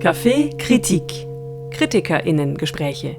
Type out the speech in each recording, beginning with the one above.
Café Kritik. KritikerInnen-Gespräche.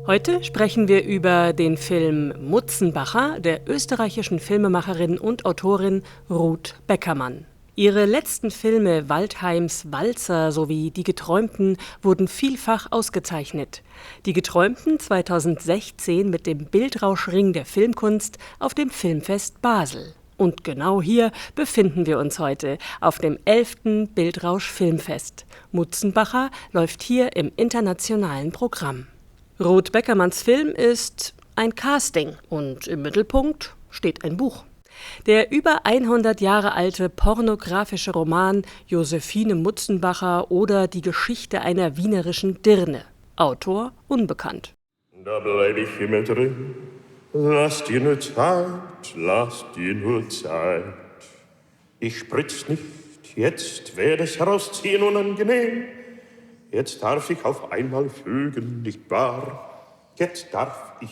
Heute sprechen wir über den Film Mutzenbacher der österreichischen Filmemacherin und Autorin Ruth Beckermann. Ihre letzten Filme Waldheims Walzer sowie Die Geträumten wurden vielfach ausgezeichnet. Die Geträumten 2016 mit dem Bildrauschring der Filmkunst auf dem Filmfest Basel. Und genau hier befinden wir uns heute, auf dem 11. Bildrausch Filmfest. Mutzenbacher läuft hier im internationalen Programm. Ruth Beckermanns Film ist ein Casting und im Mittelpunkt steht ein Buch. Der über 100 Jahre alte pornografische Roman Josephine Mutzenbacher oder Die Geschichte einer wienerischen Dirne. Autor unbekannt. Da bleib ich immer drin, lass dir nur Zeit, lass dir nur Zeit. Ich spritz nicht, jetzt werd es herausziehen unangenehm. Jetzt darf ich auf einmal fügen, nicht wahr? Jetzt darf ich.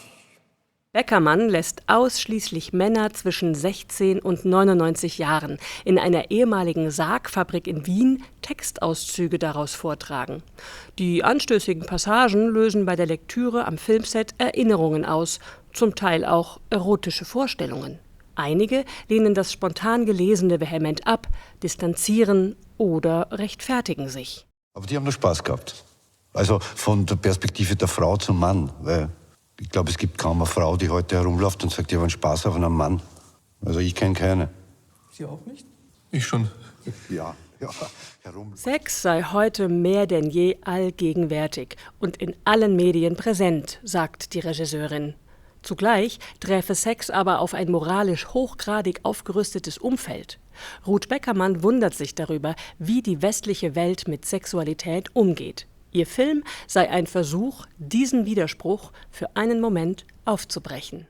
Beckermann lässt ausschließlich Männer zwischen 16 und 99 Jahren in einer ehemaligen Sargfabrik in Wien Textauszüge daraus vortragen. Die anstößigen Passagen lösen bei der Lektüre am Filmset Erinnerungen aus, zum Teil auch erotische Vorstellungen. Einige lehnen das spontan Gelesene vehement ab, distanzieren oder rechtfertigen sich. Aber die haben nur Spaß gehabt. Also von der Perspektive der Frau zum Mann, weil ich glaube, es gibt kaum eine Frau, die heute herumläuft und sagt, die haben Spaß auf einem Mann. Also ich kenne keine. Sie auch nicht? Ich schon. Ja, herum. Sex sei heute mehr denn je allgegenwärtig und in allen Medien präsent, sagt die Regisseurin. Zugleich träfe Sex aber auf ein moralisch hochgradig aufgerüstetes Umfeld. Ruth Beckermann wundert sich darüber, wie die westliche Welt mit Sexualität umgeht. Ihr Film sei ein Versuch, diesen Widerspruch für einen Moment aufzubrechen.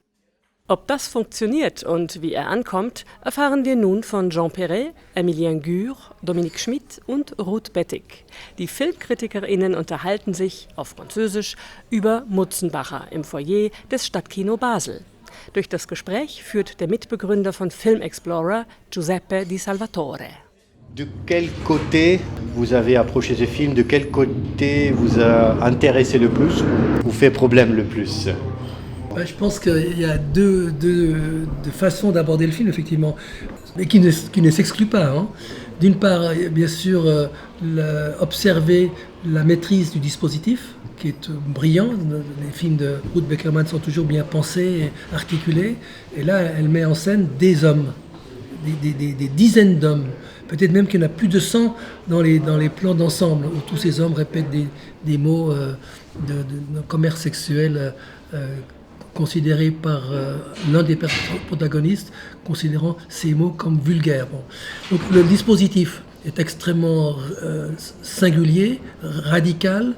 Ob das funktioniert und wie er ankommt, erfahren wir nun von Jean Perret, Emilien Gür, Dominique Schmidt und Ruth Bettig. Die FilmkritikerInnen unterhalten sich auf Französisch über Mutzenbacher im Foyer des Stadtkino Basel. Durch das Gespräch führt der Mitbegründer von Film Explorer, Giuseppe Di Salvatore. De quel côté vous avez approché ce film? De quel côté vous a intéressé le plus ou fait problème le plus? Je pense qu'il y a deux façons d'aborder le film, effectivement, mais qui ne s'excluent pas. Hein. D'une part, bien sûr, observer la maîtrise du dispositif, qui est brillant. Les films de Ruth Beckermann sont toujours bien pensés et articulés. Et là, elle met en scène des hommes, des dizaines d'hommes. Peut-être même qu'il y en a plus de 100 dans les plans d'ensemble, où tous ces hommes répètent des mots de commerce sexuel considérés par l'un des protagonistes, considérant ces mots comme vulgaires. Bon. Donc le dispositif est extrêmement singulier, radical,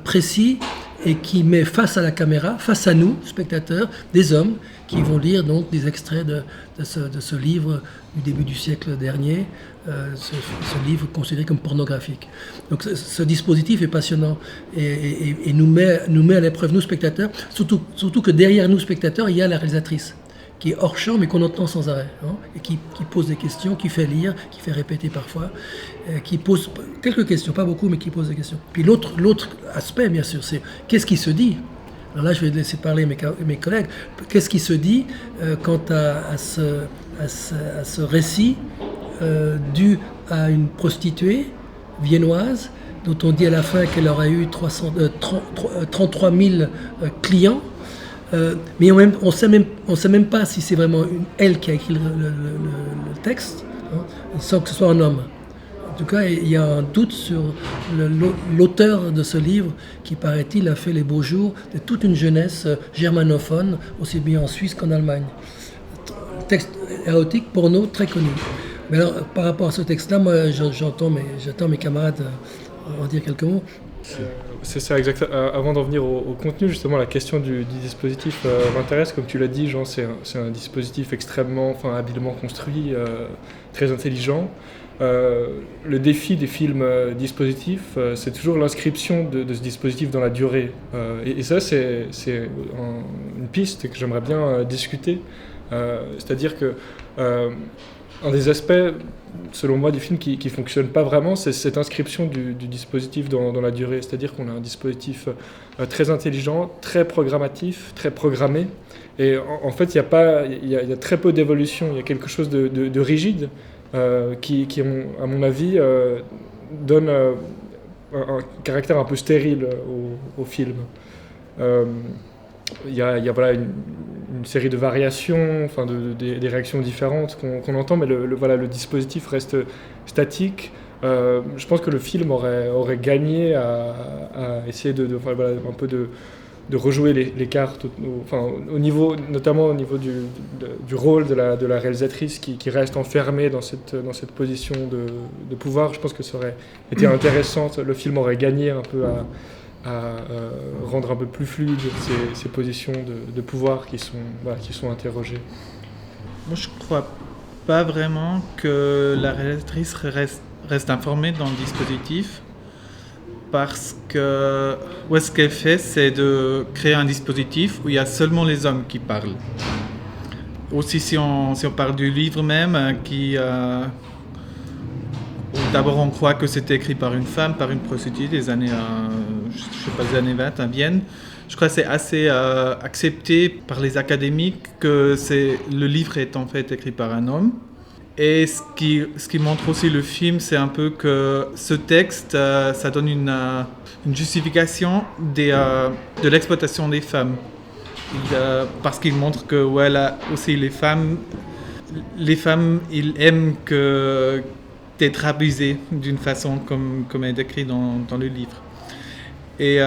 précis, et qui met face à la caméra, face à nous, spectateurs, des hommes qui vont lire donc des extraits de ce livre du début du siècle dernier, ce livre considéré comme pornographique. Donc ce dispositif est passionnant et nous met à l'épreuve, nous spectateurs, surtout que derrière nous spectateurs, il y a la réalisatrice, qui est hors champ mais qu'on entend sans arrêt, hein, et qui pose des questions, qui fait lire, qui fait répéter parfois, qui pose quelques questions, pas beaucoup, mais qui pose des questions. Puis l'autre aspect, bien sûr, c'est qu'est-ce qui se dit. Alors là, je vais laisser parler mes collègues. Qu'est-ce qui se dit quant à ce récit dû à une prostituée viennoise dont on dit à la fin qu'elle aurait eu 33 000 clients. Mais on ne sait même pas si c'est vraiment elle qui a écrit le texte, hein, sans que ce soit un homme. En tout cas, il y a un doute sur l'auteur de ce livre qui, paraît-il, a fait les beaux jours de toute une jeunesse germanophone, aussi bien en Suisse qu'en Allemagne. Texte érotique, porno, très connu. Mais alors, par rapport à ce texte-là, moi, j'attends mes camarades en dire quelques mots. C'est ça, exact. Avant d'en venir au contenu, justement, la question du dispositif m'intéresse. Comme tu l'as dit, Jean, c'est un dispositif extrêmement, habilement construit, très intelligent. Le défi des films dispositifs, c'est toujours l'inscription de ce dispositif dans la durée. Et ça, c'est une piste que j'aimerais bien discuter C'est-à-dire que un des aspects, selon moi, du film qui ne fonctionne pas vraiment, c'est cette inscription du dispositif dans la durée. C'est-à-dire qu'on a un dispositif très intelligent, très programmatif, très programmé. Et en fait, il y a très peu d'évolution. Il y a quelque chose de rigide qui, à mon avis, donne un caractère un peu stérile au film. Il y a voilà, une série de variations, enfin des réactions différentes qu'on entend, mais le dispositif reste statique. Je pense que le film aurait gagné à essayer un peu de rejouer les cartes, au niveau, notamment au niveau du rôle de la réalisatrice qui reste enfermée dans cette position de pouvoir. Je pense que ça aurait été intéressant. Le film aurait gagné un peu à rendre un peu plus fluide ces positions de pouvoir qui sont interrogées. Moi, je ne crois pas vraiment que la réalisatrice reste informée dans le dispositif, parce que ce qu'elle fait, c'est de créer un dispositif où il y a seulement les hommes qui parlent. Aussi, si on parle du livre même, d'abord on croit que c'était écrit par une femme, par une prostituée des années, des années 20 à Vienne. Je crois que c'est assez accepté par les académiques que le livre est en fait écrit par un homme. Et ce qui montre aussi le film, c'est un peu que ce texte, ça donne une justification de l'exploitation des femmes. Parce qu'il montre que voilà, aussi les femmes, ils aiment d'être abusées d'une façon comme est décrit dans le livre. Et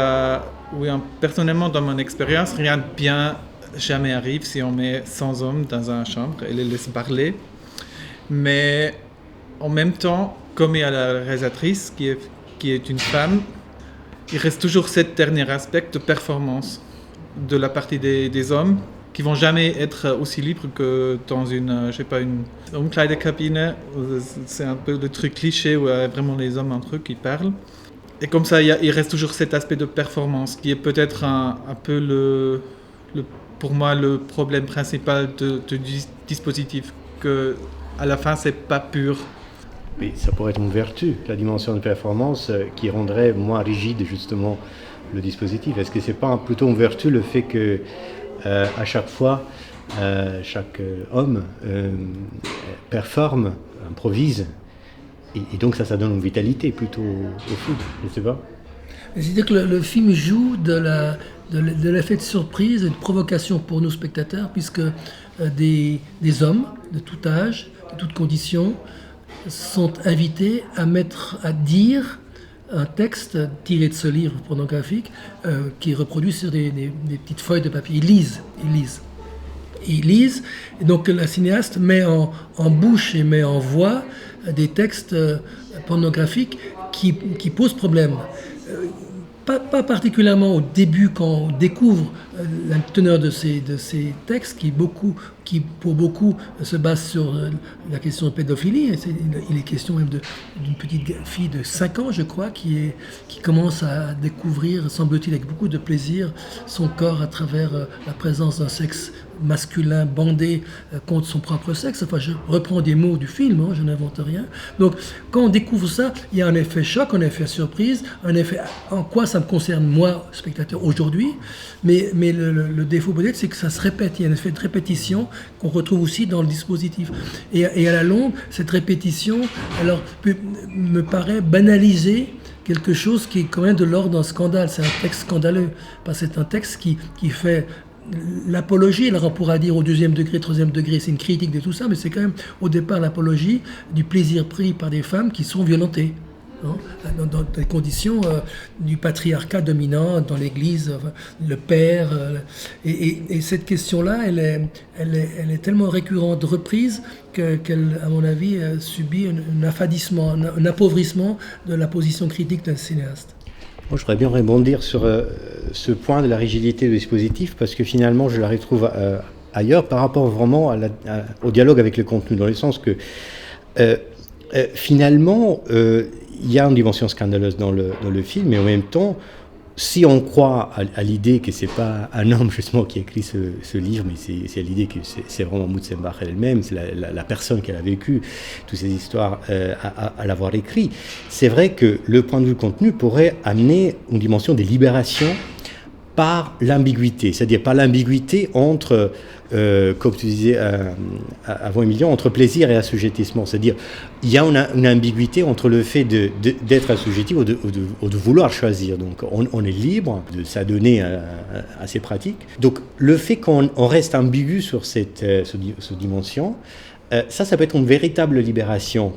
personnellement, dans mon expérience, rien de bien jamais arrive si on met 100 hommes dans une chambre et les laisse parler. Mais en même temps, comme il y a la réalisatrice qui est une femme, il reste toujours cet dernier aspect de performance de la partie des hommes qui vont jamais être aussi libres que dans une Umkleidekabine. C'est un peu le truc cliché où vraiment les hommes entre eux qui parlent. Et comme ça, il reste toujours cet aspect de performance qui est peut-être un peu pour moi le problème principal du dispositif, que à la fin c'est pas pur. Mais ça pourrait être une vertu, la dimension de performance qui rendrait moins rigide justement le dispositif. Est-ce que c'est pas plutôt une vertu le fait que à chaque fois chaque homme performe, improvise, et donc ça donne une vitalité plutôt au film, je sais pas. C'est-à-dire que le film joue de l'effet de surprise et de provocation pour nos spectateurs, puisque des hommes de tout âge, de toutes conditions, sont invités à dire un texte tiré de ce livre pornographique qui est reproduit sur des petites feuilles de papier. Ils lisent, et donc la cinéaste met en bouche et met en voix des textes pornographiques qui posent problème. Pas particulièrement au début, quand on découvre la teneur de ces textes, qui pour beaucoup se base sur la question de pédophilie. Il est question même d'une petite fille de 5 ans, je crois, qui commence à découvrir, semble-t-il avec beaucoup de plaisir, son corps à travers la présence d'un sexe masculin bandé contre son propre sexe. Enfin, je reprends des mots du film, je n'invente rien. Donc, quand on découvre ça, il y a un effet choc, un effet surprise, un effet en quoi ça me concerne, moi, spectateur, aujourd'hui. Mais le défaut peut-être, c'est que ça se répète. Il y a un effet de répétition qu'on retrouve aussi dans le dispositif. Et à la longue, cette répétition, me paraît banaliser quelque chose qui est quand même de l'ordre d'un scandale. C'est un texte scandaleux, parce que c'est un texte qui fait l'apologie. Alors on pourra dire au 2e degré, 3e degré, c'est une critique de tout ça, mais c'est quand même au départ l'apologie du plaisir pris par des femmes qui sont violentées, dans des conditions du patriarcat dominant dans l'Église, le père. Et cette question-là, elle est tellement récurrente, reprise, qu'elle, à mon avis, subit un affadissement, un appauvrissement de la position critique d'un cinéaste. Moi, je voudrais bien rebondir sur ce point de la rigidité du dispositif, parce que finalement, je la retrouve ailleurs par rapport vraiment au dialogue avec le contenu, dans le sens que finalement, il y a une dimension scandaleuse dans le film, mais en même temps, si on croit à l'idée que c'est pas un homme justement qui écrit ce livre, mais c'est l'idée que c'est vraiment Mutzenbach elle-même, c'est la personne qui a vécu toutes ces histoires à l'avoir écrit, c'est vrai que le point de vue contenu pourrait amener une dimension de libération par l'ambiguïté, c'est-à-dire par l'ambiguïté entre, comme tu disais avant Emilien, entre plaisir et assujettissement. C'est-à-dire il y a une ambiguïté entre le fait d'être assujetti ou de vouloir choisir. Donc on est libre de s'adonner à ces pratiques. Donc le fait qu'on reste ambigu sur cette dimension, ça peut être une véritable libération.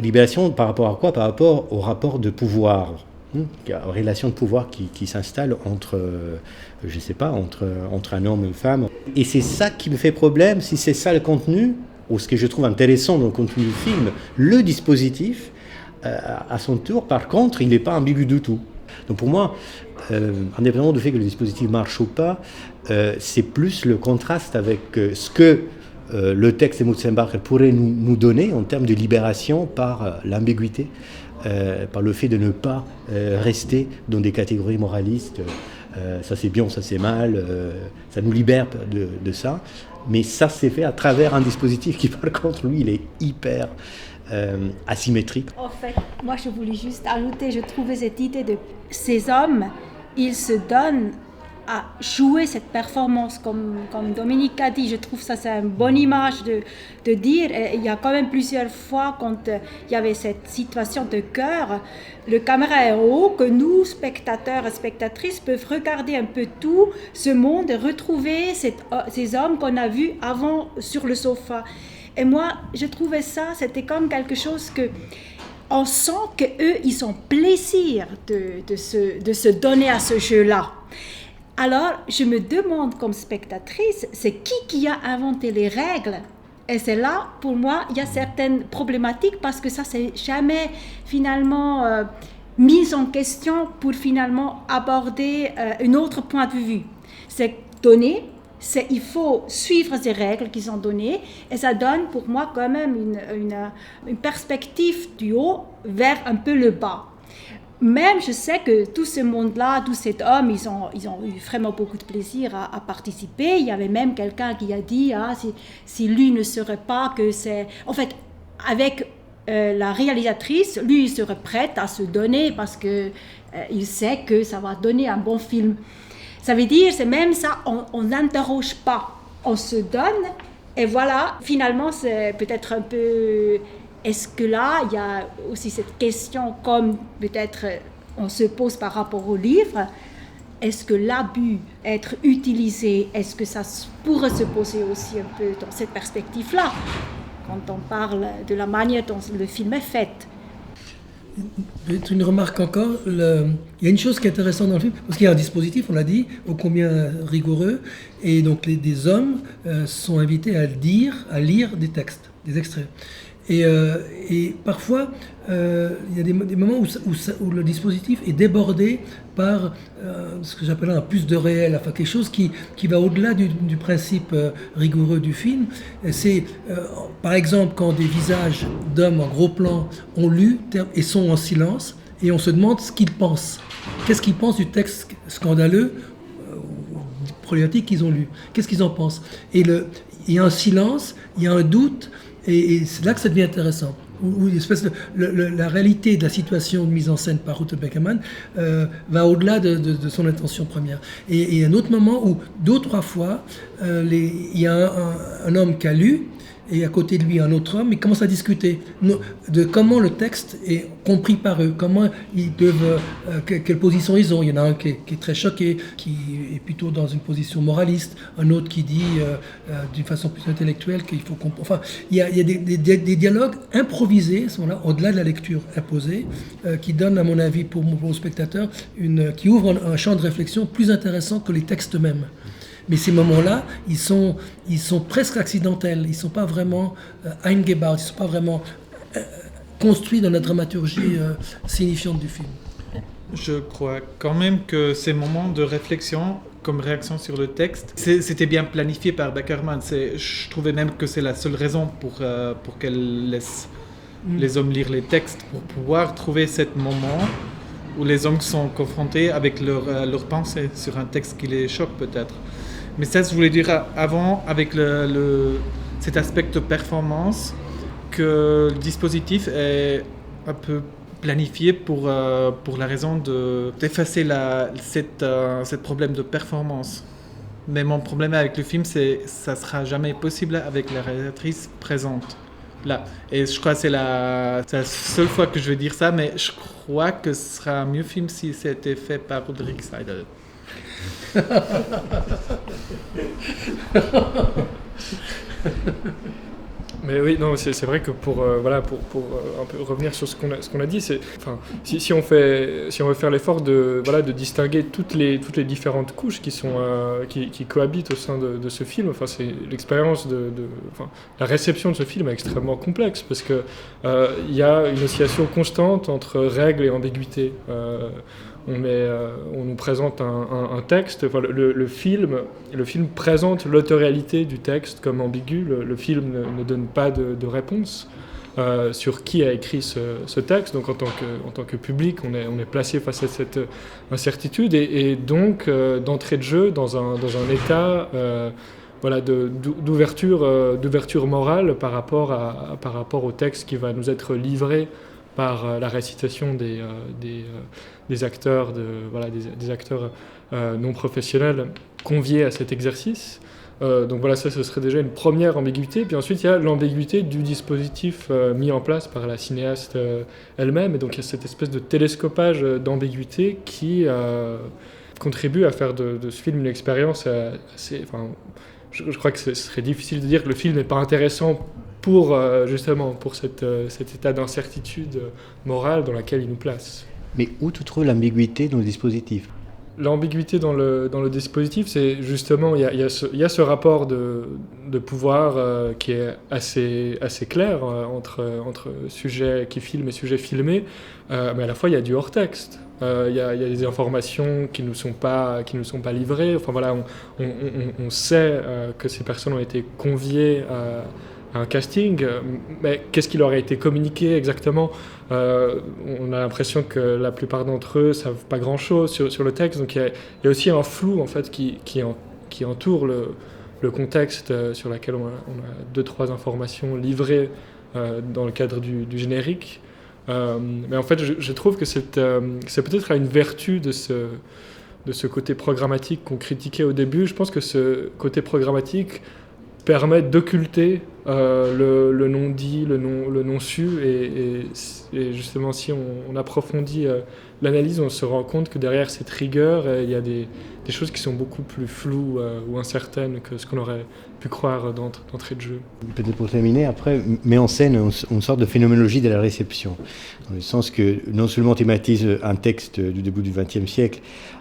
Libération par rapport à quoi? Par rapport au rapport de pouvoir. Une relation de pouvoir qui s'installe entre un homme et une femme. Et c'est ça qui me fait problème, si c'est ça le contenu, ou ce que je trouve intéressant dans le contenu du film, le dispositif, à son tour, par contre, il n'est pas ambigu du tout. Donc pour moi, indépendamment du fait que le dispositif marche ou pas, c'est plus le contraste avec ce que le texte de Mutzenbach pourrait nous donner en termes de libération par l'ambiguïté. Par le fait de ne pas rester dans des catégories moralistes, ça c'est bien, ça c'est mal, ça nous libère de ça, mais ça c'est fait à travers un dispositif qui par contre lui il est hyper asymétrique. En fait, moi je voulais juste ajouter, je trouvais cette idée de ces hommes, ils se donnent à jouer cette performance, comme Dominique a dit. Je trouve ça c'est une bonne image de dire. Et il y a quand même plusieurs fois quand il y avait cette situation de cœur, le caméra est haut, que nous, spectateurs et spectatrices, peuvent regarder un peu tout ce monde et retrouver ces hommes qu'on a vus avant sur le sofa. Et moi, je trouvais ça, c'était comme quelque chose que on sent qu'eux, ils ont plaisir de se donner à ce jeu-là. Alors, je me demande comme spectatrice, c'est qui a inventé les règles? Et c'est là, pour moi, il y a certaines problématiques parce que ça, c'est jamais finalement mis en question pour finalement aborder un autre point de vue. C'est donné, il faut suivre ces règles qui sont données et ça donne pour moi quand même une perspective du haut vers un peu le bas. Même, je sais que tout ce monde-là, tous ces hommes, ils ont eu vraiment beaucoup de plaisir à participer. Il y avait même quelqu'un qui a dit, si lui ne serait pas que c'est... En fait, avec la réalisatrice, lui, il serait prêt à se donner parce qu'il sait que ça va donner un bon film. Ça veut dire, c'est même ça, on n'interroge pas, on se donne. Et voilà, finalement, c'est peut-être un peu... Est-ce que là, il y a aussi cette question, comme peut-être on se pose par rapport au livre, est-ce que l'abus, être utilisé, est-ce que ça pourrait se poser aussi un peu dans cette perspective-là, quand on parle de la manière dont le film est fait? Une remarque encore, il y a une chose qui est intéressante dans le film, parce qu'il y a un dispositif, on l'a dit, ô combien rigoureux, et donc des hommes sont invités à lire des textes, des extraits. Et parfois, il y a des moments où le dispositif est débordé par ce que j'appelle un plus de réel, enfin quelque chose qui va au-delà du principe rigoureux du film. C'est, par exemple, quand des visages d'hommes en gros plan ont lu et sont en silence, et on se demande ce qu'ils pensent. Qu'est-ce qu'ils pensent du texte scandaleux, problématique qu'ils ont lu? Qu'est-ce qu'ils en pensent? Et il y a un silence, il y a un doute, et c'est là que ça devient intéressant. Où la réalité de la situation mise en scène par Ruth Beckerman va au-delà de son intention première. Et un autre moment où, 2 ou 3 fois, il y a un homme qui a lu, et à côté de lui un autre homme, ils commencent à discuter de comment le texte est compris par eux, comment ils doivent, quelle position ils ont. Il y en a un qui est très choqué, qui est plutôt dans une position moraliste, un autre qui dit d'une façon plus intellectuelle qu'il faut comprendre. Enfin, il y a des dialogues improvisés, sont là, au-delà de la lecture imposée, qui donnent, à mon avis, pour le spectateur, qui ouvrent un champ de réflexion plus intéressant que les textes eux-mêmes. Mais ces moments-là, ils sont presque accidentels. Ils ne sont pas vraiment eingebaut, ils ne sont pas vraiment construits dans la dramaturgie signifiante du film. Je crois quand même que ces moments de réflexion, comme réaction sur le texte, c'était bien planifié par Beckerman. Je trouvais même que c'est la seule raison pour qu'elle laisse les hommes lire les textes, pour pouvoir trouver ce moment où les hommes sont confrontés avec leurs pensées sur un texte qui les choque peut-être. Mais ça, je voulais dire avant, avec cet aspect de performance, que le dispositif est un peu planifié pour la raison d'effacer cette problème de performance. Mais mon problème avec le film, c'est que ça ne sera jamais possible avec la réalisatrice présente. Là. Et je crois que c'est la seule fois que je vais dire ça, mais je crois que ce sera un mieux film si c'était fait par Roderick Seidel. Mais oui, non, c'est vrai que pour un peu revenir sur ce qu'on a dit, c'est, enfin, si on veut faire l'effort de distinguer toutes les différentes couches qui cohabitent au sein de ce film, enfin, c'est l'expérience la réception de ce film est extrêmement complexe parce que il y a une oscillation constante entre règles et ambiguïté. On nous présente un texte, enfin, le film présente l'autoralité du texte comme ambigu, le film ne donne pas de réponse sur qui a écrit ce texte, donc en tant que public on est placé face à cette incertitude et donc d'entrée de jeu dans un état d'ouverture morale par rapport au texte qui va nous être livré par la récitation des acteurs, des acteurs non professionnels conviés à cet exercice. Donc voilà, ça ce serait déjà une première ambiguïté. Puis ensuite, il y a l'ambiguïté du dispositif mis en place par la cinéaste elle-même. Et donc il y a cette espèce de télescopage d'ambiguïté qui contribue à faire de ce film une expérience assez... Enfin, je crois que ce serait difficile de dire que le film n'est pas intéressant pour cet état d'incertitude morale dans lequel il nous place. Mais où tu trouves l'ambiguïté dans le dispositif ? L'ambiguïté dans le dispositif, c'est justement, il y a ce rapport de pouvoir qui est assez clair entre sujet qui filme et sujet filmé, mais à la fois il y a du hors-texte. Il y a des informations qui nous sont pas livrées. Enfin voilà, on sait que ces personnes ont été conviées à un casting, mais qu'est-ce qui leur a été communiqué exactement ? On a l'impression que la plupart d'entre eux savent pas grand-chose sur le texte, donc il y a aussi un flou en fait qui entoure le contexte sur lequel on a 2-3 informations livrées dans le cadre du générique. Mais en fait, je trouve que c'est peut-être une vertu de ce côté programmatique qu'on critiquait au début. Je pense que ce côté programmatique permet d'occulter le non-dit, le non-su, et justement, si on approfondit l'analyse, on se rend compte que derrière cette rigueur, il y a des choses qui sont beaucoup plus floues ou incertaines que ce qu'on aurait pu croire d'entrée de jeu. Peut-être pour terminer, après, met en scène une sorte de phénoménologie de la réception, dans le sens que non seulement thématise un texte du début du XXe siècle,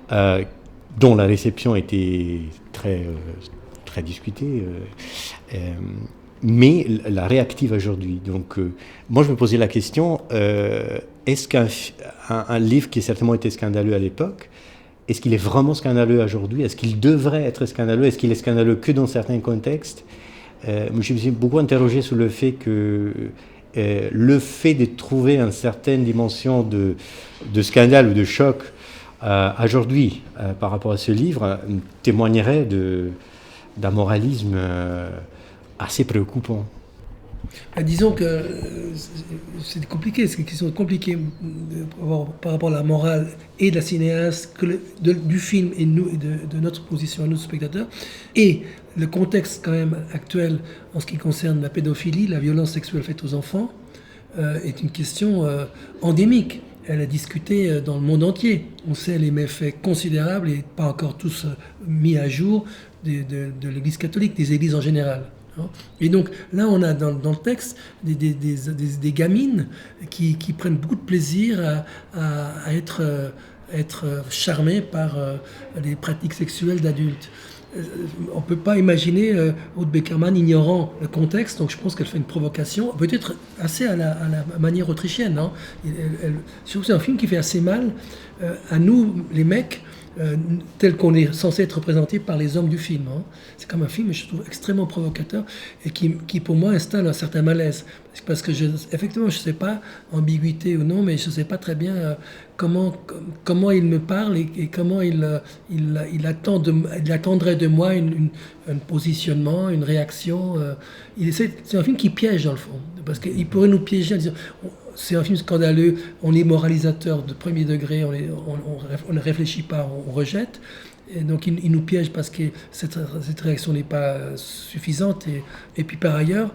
dont la réception était très discutée, mais la réactive aujourd'hui. Donc, moi, je me posais la question, est-ce qu'un livre qui a certainement été scandaleux à l'époque, est-ce qu'il est vraiment scandaleux aujourd'hui ? Est-ce qu'il devrait être scandaleux ? Est-ce qu'il est scandaleux que dans certains contextes ? Je me suis beaucoup interrogé sur le fait que le fait de trouver une certaine dimension de scandale ou de choc aujourd'hui par rapport à ce livre témoignerait d'un moralisme assez préoccupant. Disons que c'est compliqué, c'est une question compliquée par rapport à la morale et de la cinéaste, du film et de notre position à nous spectateurs, et le contexte quand même actuel en ce qui concerne la pédophilie, la violence sexuelle faite aux enfants, est une question endémique. Elle est discutée dans le monde entier. On sait les méfaits considérables et pas encore tous mis à jour de l'Église catholique, des églises en général. Et donc là, on a dans le texte des gamines qui prennent beaucoup de plaisir à être charmées par les pratiques sexuelles d'adultes. On ne peut pas imaginer Aude Beckermann ignorant le contexte, donc je pense qu'elle fait une provocation, peut-être assez à la manière autrichienne. Surtout c'est un film qui fait assez mal à nous, les mecs, tel qu'on est censé être représenté par les hommes du film. Hein. C'est comme un film, je trouve, extrêmement provocateur et qui pour moi, installe un certain malaise. Parce que, effectivement, je ne sais pas, ambiguïté ou non, mais je ne sais pas très bien comment il me parle et comment il attendrait de moi un positionnement, une réaction. C'est un film qui piège, dans le fond. Parce qu'il pourrait nous piéger en disant... C'est un film scandaleux, on est moralisateur de premier degré, on ne réfléchit pas, on rejette. Et donc il nous piège parce que cette réaction n'est pas suffisante. Et puis par ailleurs,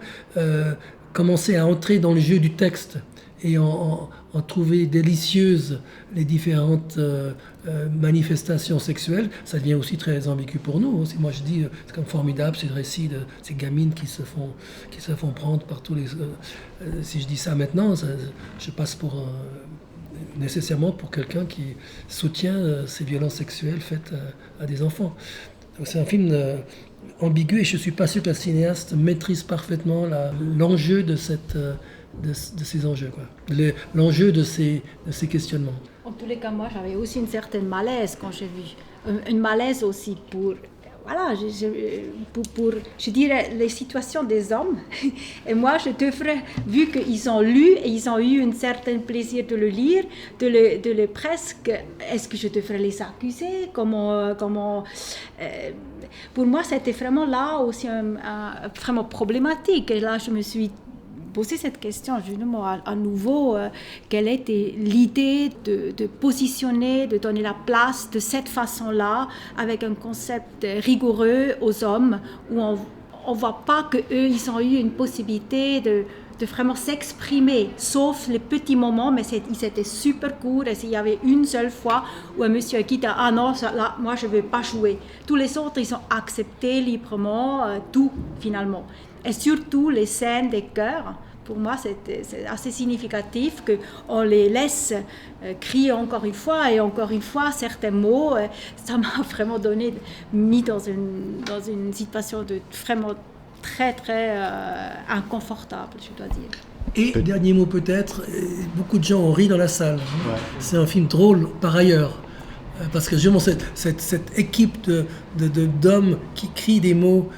commencer à entrer dans le jeu du texte et en trouver délicieuses les différentes manifestations sexuelles, ça devient aussi très ambigu pour nous. Moi je dis, c'est comme formidable, c'est le récit de ces gamines qui se font prendre par tous les... si je dis ça maintenant, je passe nécessairement pour quelqu'un qui soutient ces violences sexuelles faites à des enfants. Donc c'est un film ambigu et je ne suis pas sûr que la cinéaste maîtrise parfaitement l'enjeu de ces enjeux, quoi. L'enjeu de ces questionnements. En tous les cas, moi, j'avais aussi une certaine malaise quand j'ai vu. Une malaise aussi pour je dirais, les situations des hommes. Et moi, je devrais, vu qu'ils ont lu et ils ont eu un certain plaisir de le lire, de le presque, est-ce que je devrais les accuser? Pour moi, c'était vraiment là aussi vraiment problématique. Et là, je me suis posé cette question, justement, à nouveau, quelle était l'idée de positionner, de donner la place de cette façon-là, avec un concept rigoureux aux hommes, où on ne voit pas qu'eux, ils ont eu une possibilité de vraiment s'exprimer, sauf les petits moments, mais ils étaient super courts, et s'il y avait une seule fois où un monsieur a dit « Ah non, là, moi je ne veux pas jouer ». Tous les autres, ils ont accepté librement tout, finalement. Et surtout, les scènes des chœurs, pour moi, c'est assez significatif qu'on les laisse crier encore une fois certains mots. Ça m'a vraiment mis dans une situation de vraiment très, très inconfortable, je dois dire. Et dernier mot peut-être, beaucoup de gens ont ri dans la salle. Ouais. C'est un film drôle par ailleurs. Parce que justement, cette équipe d'hommes qui crient des mots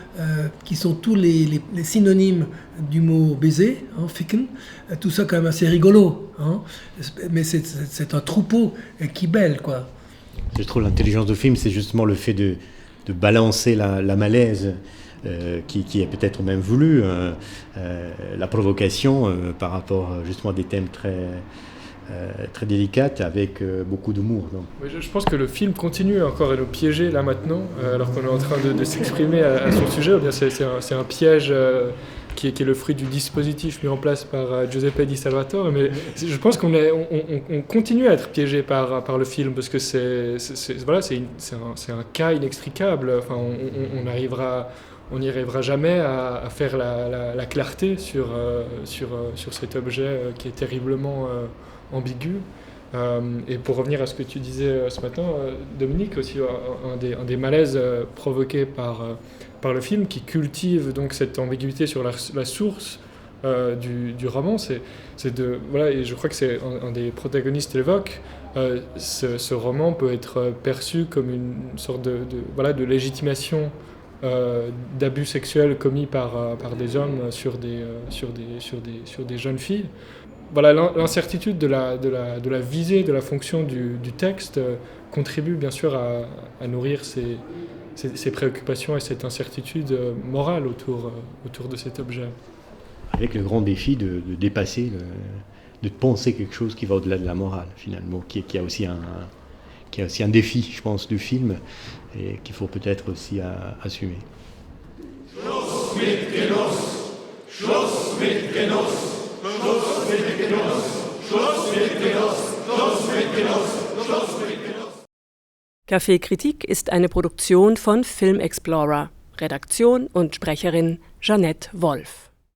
qui sont tous les synonymes du mot baiser, hein, ficken, tout ça quand même assez rigolo. Hein, mais c'est un troupeau qui bêle, quoi. Je trouve l'intelligence du film, c'est justement le fait de balancer la malaise qui est peut-être même voulu, la provocation par rapport justement à des thèmes très délicate avec beaucoup d'humour. Je pense que le film continue encore à nous piéger là maintenant, alors qu'on est en train de s'exprimer à son sujet. C'est un piège qui est le fruit du dispositif mis en place par Giuseppe Di Salvatore, mais je pense qu'on continue à être piégé par le film, parce que c'est un cas inextricable. Enfin, on n'y arrivera jamais à faire la clarté sur cet objet qui est terriblement ambigu. Et pour revenir à ce que tu disais ce matin, Dominique, aussi un des malaises provoqués par le film, qui cultive donc cette ambiguïté sur la source du roman, et je crois que c'est un des protagonistes l'évoque. Ce roman peut être perçu comme une sorte de légitimation d'abus sexuels commis par des hommes sur des jeunes filles. Voilà, l'incertitude de la visée, de la fonction du texte contribue bien sûr à nourrir ces préoccupations et cette incertitude morale autour de cet objet. Avec le grand défi de dépasser, de penser quelque chose qui va au-delà de la morale, finalement, qui a aussi un défi, je pense, du film, et qu'il faut peut-être aussi assumer. Schluss mit Genuss, Schluss mit Genuss. Schluss mit Genuss, Schluss mit Genuss, Schluss mit Genuss, Schluss mit Genuss. Café Kritik ist eine Produktion von Film Explorer. Redaktion und Sprecherin Jeanette Wolf.